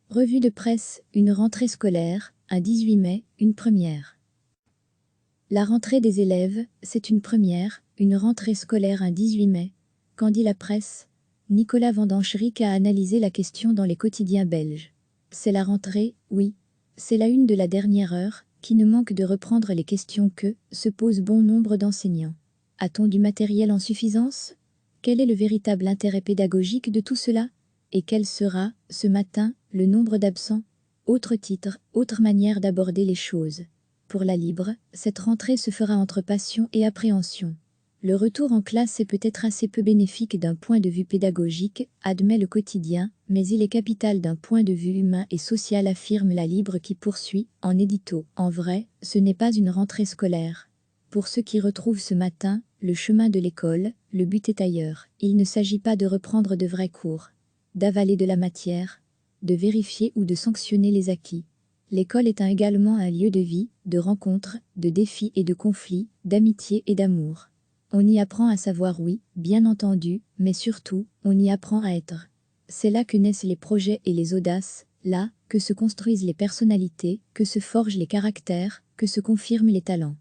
Revue de presse, une rentrée scolaire, un 18 mai, une première. La rentrée des élèves, c'est une première, une rentrée scolaire un 18 mai. Qu'en dit la presse? Nicolas Vandenschrick a analysé la question dans les quotidiens belges. C'est la rentrée, oui. C'est la une de la dernière heure, qui ne manque de reprendre les questions que se posent bon nombre d'enseignants. A-t-on du matériel en suffisance? Quel est le véritable intérêt pédagogique de tout cela? Et quel sera, ce matin, le nombre d'absents? Autre titre, autre manière d'aborder les choses. Pour la Libre, cette rentrée se fera entre passion et appréhension. Le retour en classe est peut-être assez peu bénéfique d'un point de vue pédagogique, admet le quotidien, mais il est capital d'un point de vue humain et social, affirme la Libre qui poursuit, en édito. En vrai, ce n'est pas une rentrée scolaire. Pour ceux qui retrouvent ce matin le chemin de l'école, le but est ailleurs. Il ne s'agit pas de reprendre de vrais cours, d'avaler de la matière, de vérifier ou de sanctionner les acquis. L'école est également un lieu de vie, de rencontres, de défis et de conflits, d'amitié et d'amour. On y apprend à savoir oui, bien entendu, mais surtout, on y apprend à être. C'est là que naissent les projets et les audaces, là que se construisent les personnalités, que se forgent les caractères, que se confirment les talents.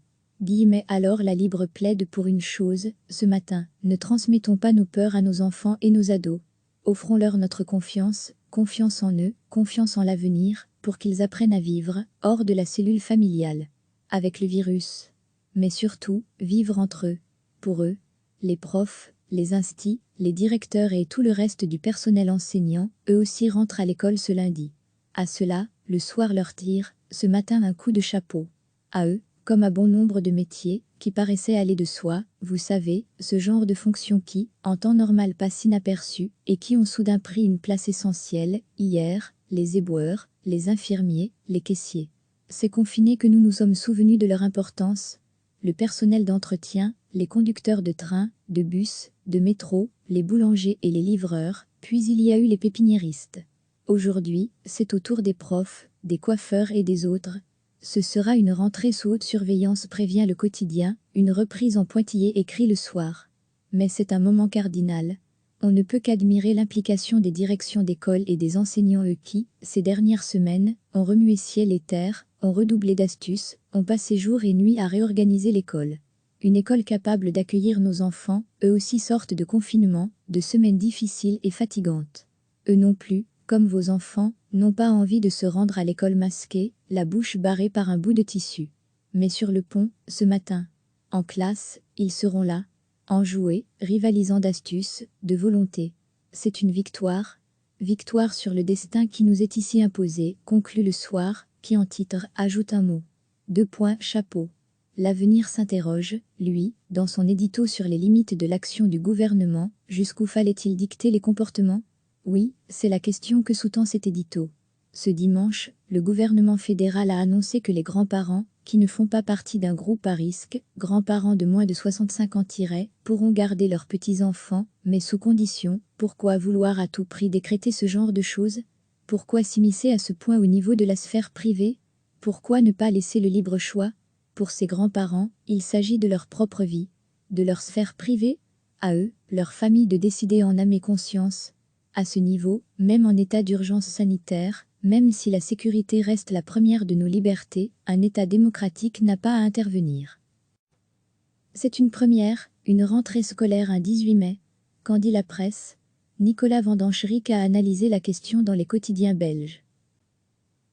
Alors la Libre plaide pour une chose, ce matin, ne transmettons pas nos peurs à nos enfants et nos ados. Offrons-leur notre confiance, confiance en eux, confiance en l'avenir, pour qu'ils apprennent à vivre, hors de la cellule familiale, avec le virus. Mais surtout, vivre entre eux. Pour eux, les profs, les instits, les directeurs et tout le reste du personnel enseignant, eux aussi rentrent à l'école ce lundi. À cela, le soir leur tire, ce matin un coup de chapeau. À eux, comme à bon nombre de métiers, qui paraissaient aller de soi, vous savez, ce genre de fonctions qui, en temps normal, passent inaperçues, et qui ont soudain pris une place essentielle, hier, les éboueurs, les infirmiers, les caissiers. C'est confinés que nous nous sommes souvenus de leur importance. Le personnel d'entretien, les conducteurs de train, de bus, de métro, les boulangers et les livreurs, puis il y a eu les pépiniéristes. Aujourd'hui, c'est au tour des profs, des coiffeurs et des autres. Ce sera une rentrée sous haute surveillance, prévient le quotidien, une reprise en pointillé écrit le soir. Mais c'est un moment cardinal. On ne peut qu'admirer l'implication des directions d'école et des enseignants eux qui, ces dernières semaines, ont remué ciel et terre, ont redoublé d'astuces, ont passé jour et nuit à réorganiser l'école. Une école capable d'accueillir nos enfants, eux aussi sortent de confinement, de semaines difficiles et fatigantes. Eux non plus, comme vos enfants, n'ont pas envie de se rendre à l'école masqués, la bouche barrée par un bout de tissu. Mais sur le pont, ce matin, en classe, ils seront là, enjoués, rivalisant d'astuces, de volonté. C'est une victoire. Victoire sur le destin qui nous est ici imposé, conclut le soir, qui en titre ajoute un mot. Chapeau. L'avenir s'interroge, lui, dans son édito sur les limites de l'action du gouvernement, jusqu'où fallait-il dicter les comportements? Oui, c'est la question que sous-tend cet édito. Ce dimanche, le gouvernement fédéral a annoncé que les grands-parents, qui ne font pas partie d'un groupe à risque, grands-parents de moins de 65 ans pourront garder leurs petits-enfants, mais sous condition. Pourquoi vouloir à tout prix décréter ce genre de choses? Pourquoi s'immiscer à ce point au niveau de la sphère privée? Pourquoi ne pas laisser le libre choix? Pour ces grands-parents, il s'agit de leur propre vie, de leur sphère privée, à eux, leur famille de décider en âme et conscience. À ce niveau, même en état d'urgence sanitaire, même si la sécurité reste la première de nos libertés, un État démocratique n'a pas à intervenir. C'est une première, une rentrée scolaire un 18 mai. Qu'en dit la presse? Nicolas Vandenschrick a analysé la question dans les quotidiens belges.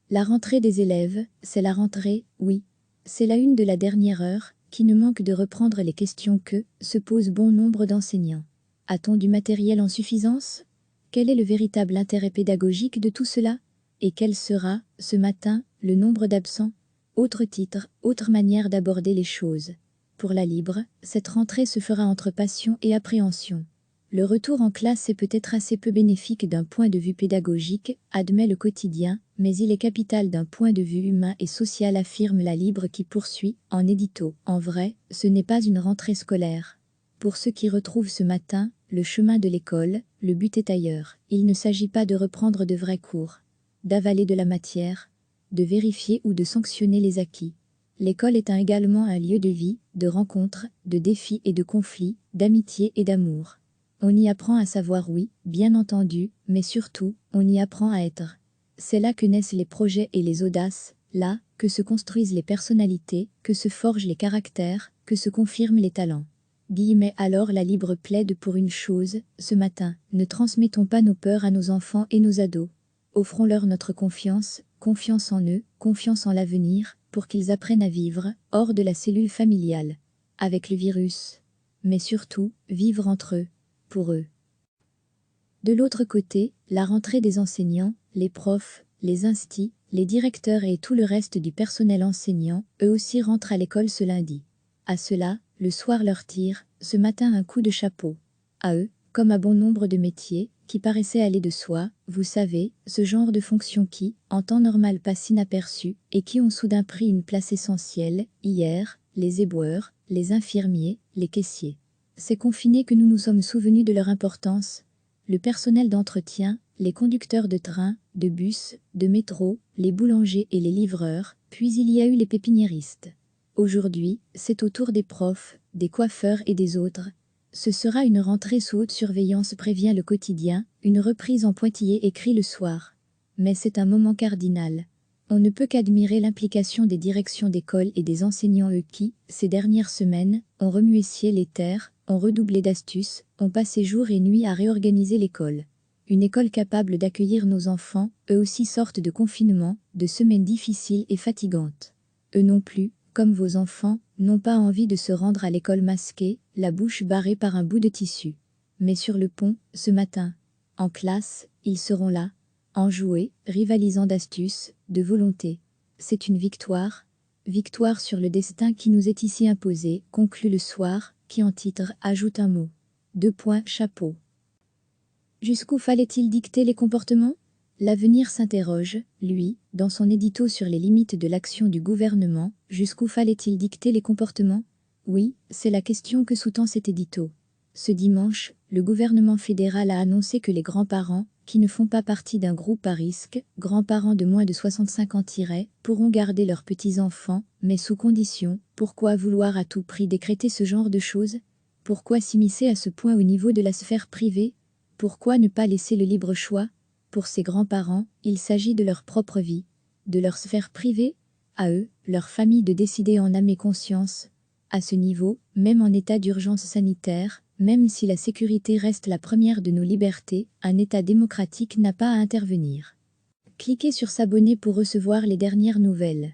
La rentrée des élèves, c'est la rentrée, oui. C'est la une de la dernière heure, qui ne manque de reprendre les questions que se posent bon nombre d'enseignants. A-t-on du matériel en suffisance? Quel est le véritable intérêt pédagogique de tout cela? Et quel sera, ce matin, le nombre d'absents? Autre titre, autre manière d'aborder les choses. Pour la Libre, cette rentrée se fera entre passion et appréhension. Le retour en classe est peut-être assez peu bénéfique d'un point de vue pédagogique, admet le quotidien, mais il est capital d'un point de vue humain et social, affirme la Libre qui poursuit, en édito. En vrai, ce n'est pas une rentrée scolaire. Pour ceux qui retrouvent ce matin le chemin de l'école, le but est ailleurs. Il ne s'agit pas de reprendre de vrais cours, d'avaler de la matière, de vérifier ou de sanctionner les acquis. L'école est également un lieu de vie, de rencontres, de défis et de conflits, d'amitié et d'amour. On y apprend à savoir oui, bien entendu, mais surtout, on y apprend à être. C'est là que naissent les projets et les audaces, là que se construisent les personnalités, que se forgent les caractères, que se confirment les talents. Alors la libre plaide pour une chose, ce matin, ne transmettons pas nos peurs à nos enfants et nos ados. Offrons-leur notre confiance, confiance en eux, confiance en l'avenir, pour qu'ils apprennent à vivre, hors de la cellule familiale, avec le virus. Mais surtout, vivre entre eux, pour eux. De l'autre côté, la rentrée des enseignants, les profs, les instis, les directeurs et tout le reste du personnel enseignant, eux aussi rentrent à l'école ce lundi. À cela, le soir leur tire, ce matin un coup de chapeau. À eux, comme à bon nombre de métiers, qui paraissaient aller de soi, vous savez, ce genre de fonctions qui, en temps normal passent inaperçues, et qui ont soudain pris une place essentielle, hier, les éboueurs, les infirmiers, les caissiers. C'est confinés que nous nous sommes souvenus de leur importance. Le personnel d'entretien, les conducteurs de train, de bus, de métro, les boulangers et les livreurs, puis il y a eu les pépiniéristes. Aujourd'hui, c'est au tour des profs, des coiffeurs et des autres. Ce sera une rentrée sous haute surveillance, prévient le quotidien, une reprise en pointillé écrit le soir. Mais c'est un moment cardinal. On ne peut qu'admirer l'implication des directions d'école et des enseignants eux qui, ces dernières semaines, ont remué ciel et terre, ont redoublé d'astuces, ont passé jour et nuit à réorganiser l'école. Une école capable d'accueillir nos enfants, eux aussi sortent de confinement, de semaines difficiles et fatigantes. Eux non plus, comme vos enfants, n'ont pas envie de se rendre à l'école masqués, la bouche barrée par un bout de tissu. Mais sur le pont, ce matin, en classe, ils seront là, enjoués, rivalisant d'astuces, de volonté. C'est une victoire. Victoire sur le destin qui nous est ici imposé, conclut le soir, qui en titre ajoute un mot. Chapeau. Jusqu'où fallait-il dicter les comportements ? L'avenir s'interroge, lui, dans son édito sur les limites de l'action du gouvernement. Jusqu'où fallait-il dicter les comportements ? Oui, c'est la question que sous-tend cet édito. Ce dimanche, le gouvernement fédéral a annoncé que les grands-parents, qui ne font pas partie d'un groupe à risque, grands-parents de moins de 65 ans pourront garder leurs petits-enfants, mais sous condition. Pourquoi vouloir à tout prix décréter ce genre de choses ? Pourquoi s'immiscer à ce point au niveau de la sphère privée ? Pourquoi ne pas laisser le libre choix ? Pour ces grands-parents, il s'agit de leur propre vie, de leur sphère privée, à eux, leur famille de décider en âme et conscience. À ce niveau, même en état d'urgence sanitaire, même si la sécurité reste la première de nos libertés, un État démocratique n'a pas à intervenir. Cliquez sur s'abonner pour recevoir les dernières nouvelles.